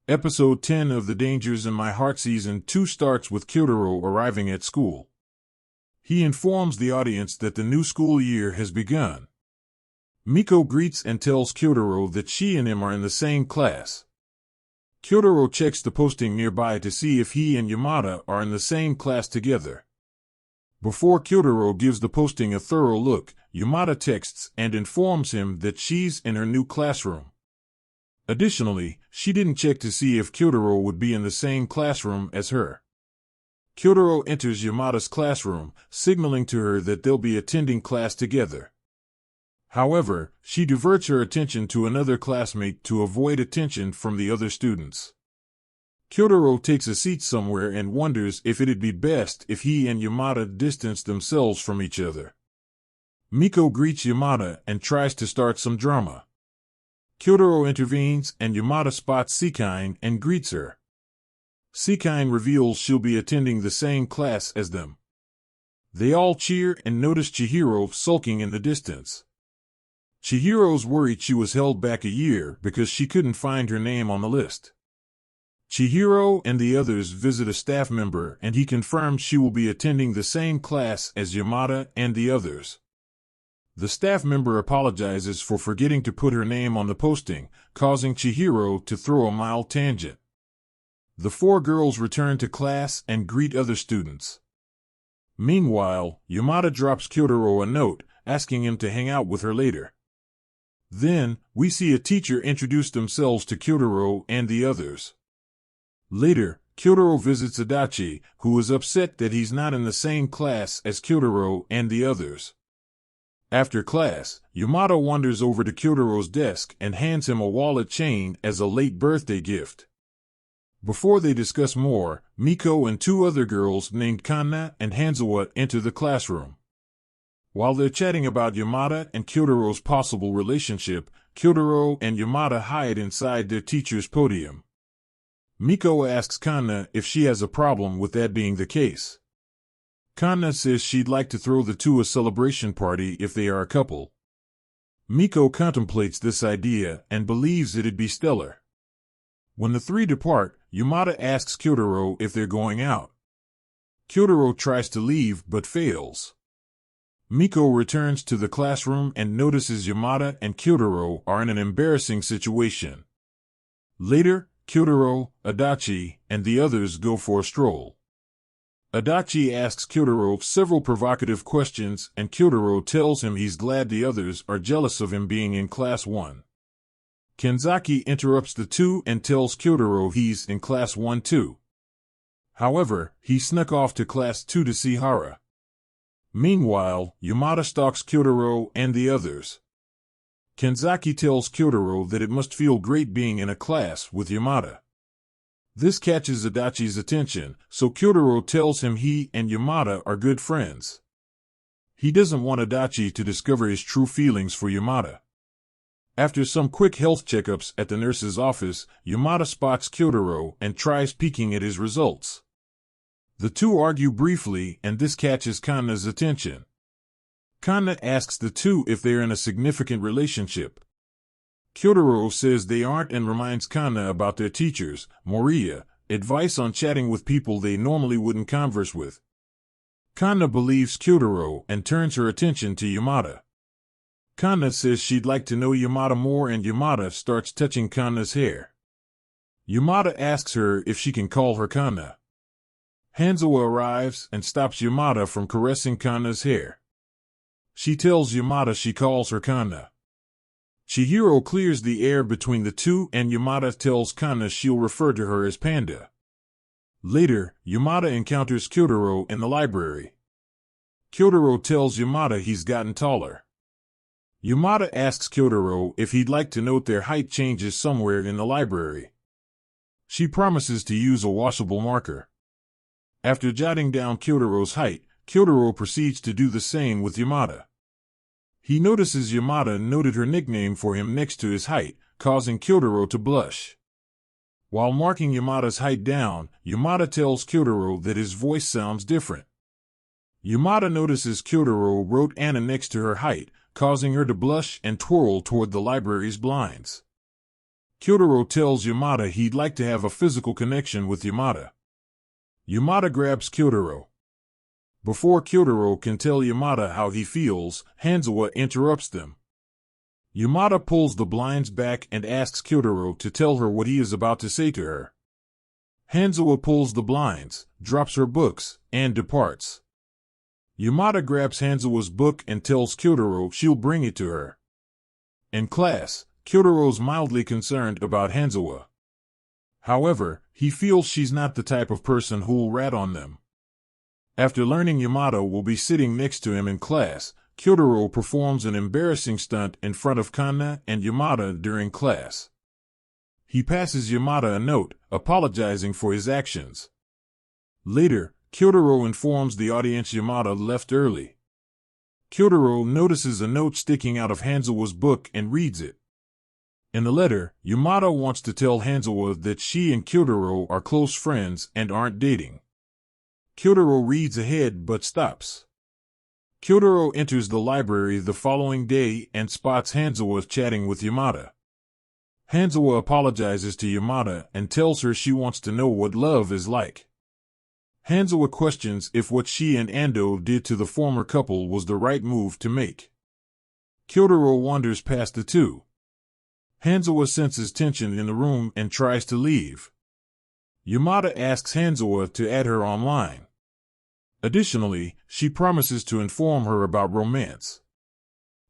Episode 10 of The Dangers in My Heart Season 2 starts with Kyotaro arriving at school. He informs the audience that the new school year has begun. Miko greets and tells Kyotaro that she and him are in the same class. Kyotaro checks the posting nearby to see if he and Yamada are in the same class together. Before Kyotaro gives the posting a thorough look, Yamada texts and informs him that she's in her new classroom. Additionally, she didn't check to see if Kyotaro would be in the same classroom as her. Kyotaro enters Yamada's classroom, signaling to her that they'll be attending class together. However, she diverts her attention to another classmate to avoid attention from the other students. Kyotaro takes a seat somewhere and wonders if it'd be best if he and Yamada distanced themselves from each other. Miko greets Yamada and tries to start some drama. Kyotaro intervenes and Yamada spots Sekine and greets her. Sekine reveals she'll be attending the same class as them. They all cheer and notice Chihiro sulking in the distance. Chihiro's worried she was held back a year because she couldn't find her name on the list. Chihiro and the others visit a staff member and he confirms she will be attending the same class as Yamada and the others. The staff member apologizes for forgetting to put her name on the posting, causing Chihiro to throw a mild tangent. The four girls return to class and greet other students. Meanwhile, Yamada drops Kyotaro a note, asking him to hang out with her later. Then, we see a teacher introduce themselves to Kyotaro and the others. Later, Kyotaro visits Adachi, who is upset that he's not in the same class as Kyotaro and the others. After class, Yamada wanders over to Kyotaro's desk and hands him a wallet chain as a late birthday gift. Before they discuss more, Miko and two other girls named Kanna and Hanzawa enter the classroom. While they're chatting about Yamada and Kyotaro's possible relationship, Kyotaro and Yamada hide inside their teacher's podium. Miko asks Kanna if she has a problem with that being the case. Kanna says she'd like to throw the two a celebration party if they are a couple. Miko contemplates this idea and believes it'd be stellar. When the three depart, Yamada asks Kyotaro if they're going out. Kyotaro tries to leave but fails. Miko returns to the classroom and notices Yamada and Kyotaro are in an embarrassing situation. Later, Kyotaro, Adachi, and the others go for a stroll. Adachi asks Kyotaro several provocative questions and Kyotaro tells him he's glad the others are jealous of him being in Class 1. Kenzaki interrupts the two and tells Kyotaro he's in Class 1 too. However, he snuck off to Class 2 to see Hara. Meanwhile, Yamada stalks Kyotaro and the others. Kenzaki tells Kyotaro that it must feel great being in a class with Yamada. This catches Adachi's attention, so Kyotaro tells him he and Yamada are good friends. He doesn't want Adachi to discover his true feelings for Yamada. After some quick health checkups at the nurse's office, Yamada spots Kyotaro and tries peeking at his results. The two argue briefly and this catches Kanna's attention. Kanna asks the two if they're in a significant relationship. Kyotaro says they aren't and reminds Kanna about their teachers, Moriya, advice on chatting with people they normally wouldn't converse with. Kanna believes Kyotaro and turns her attention to Yamada. Kanna says she'd like to know Yamada more and Yamada starts touching Kanna's hair. Yamada asks her if she can call her Kanna. Hanzawa arrives and stops Yamada from caressing Kanna's hair. She tells Yamada she calls her Kanna. Chihiro clears the air between the two and Yamada tells Kanna she'll refer to her as Panda. Later, Yamada encounters Kyotaro in the library. Kyotaro tells Yamada he's gotten taller. Yamada asks Kyotaro if he'd like to note their height changes somewhere in the library. She promises to use a washable marker. After jotting down Kyotaro's height, Kyotaro proceeds to do the same with Yamada. He notices Yamada noted her nickname for him next to his height, causing Kyotaro to blush. While marking Yamada's height down, Yamada tells Kyotaro that his voice sounds different. Yamada notices Kyotaro wrote Anna next to her height, causing her to blush and twirl toward the library's blinds. Kyotaro tells Yamada he'd like to have a physical connection with Yamada. Yamada grabs Kyotaro. Before Kyotaro can tell Yamada how he feels, Hanzawa interrupts them. Yamada pulls the blinds back and asks Kyotaro to tell her what he is about to say to her. Hanzawa pulls the blinds, drops her books, and departs. Yamada grabs Hanzawa's book and tells Kyotaro she'll bring it to her. In class, Kyotaro's mildly concerned about Hanzawa. However, he feels she's not the type of person who'll rat on them. After learning Yamada will be sitting next to him in class, Kyotaro performs an embarrassing stunt in front of Kanna and Yamada during class. He passes Yamada a note, apologizing for his actions. Later, Kyotaro informs the audience Yamada left early. Kyotaro notices a note sticking out of Hanzawa's book and reads it. In the letter, Yamada wants to tell Hanzawa that she and Kyotaro are close friends and aren't dating. Kyotaro reads ahead but stops. Kyotaro enters the library the following day and spots Hanzawa chatting with Yamada. Hanzawa apologizes to Yamada and tells her she wants to know what love is like. Hanzawa questions if what she and Ando did to the former couple was the right move to make. Kyotaro wanders past the two. Hanzawa senses tension in the room and tries to leave. Yamada asks Hanzawa to add her online. Additionally, she promises to inform her about romance.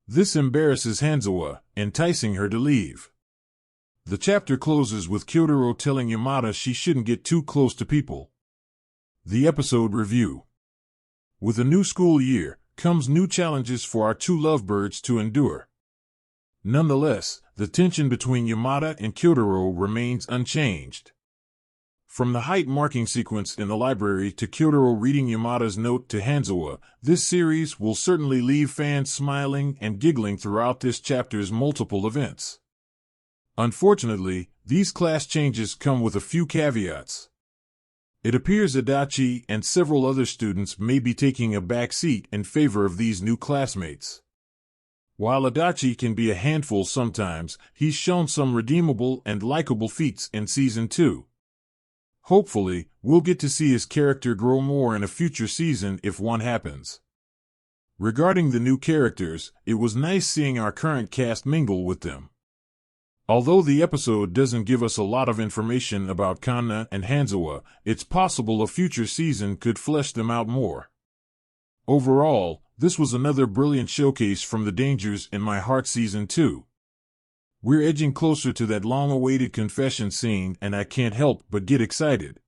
This embarrasses Hanzawa, enticing her to leave. The chapter closes with Kyotaro telling Yamada she shouldn't get too close to people. The episode review. With a new school year, comes new challenges for our two lovebirds to endure. Nonetheless, the tension between Yamada and Kyotaro remains unchanged. From the height marking sequence in the library to Kyotaro reading Yamada's note to Hanzawa, this series will certainly leave fans smiling and giggling throughout this chapter's multiple events. Unfortunately, these class changes come with a few caveats. It appears Adachi and several other students may be taking a back seat in favor of these new classmates. While Adachi can be a handful sometimes, he's shown some redeemable and likable feats in Season 2. Hopefully, we'll get to see his character grow more in a future season if one happens. Regarding the new characters, it was nice seeing our current cast mingle with them. Although the episode doesn't give us a lot of information about Kanna and Hanzawa, it's possible a future season could flesh them out more. Overall, this was another brilliant showcase from the Dangers in My Heart Season 2. We're edging closer to that long-awaited confession scene and I can't help but get excited.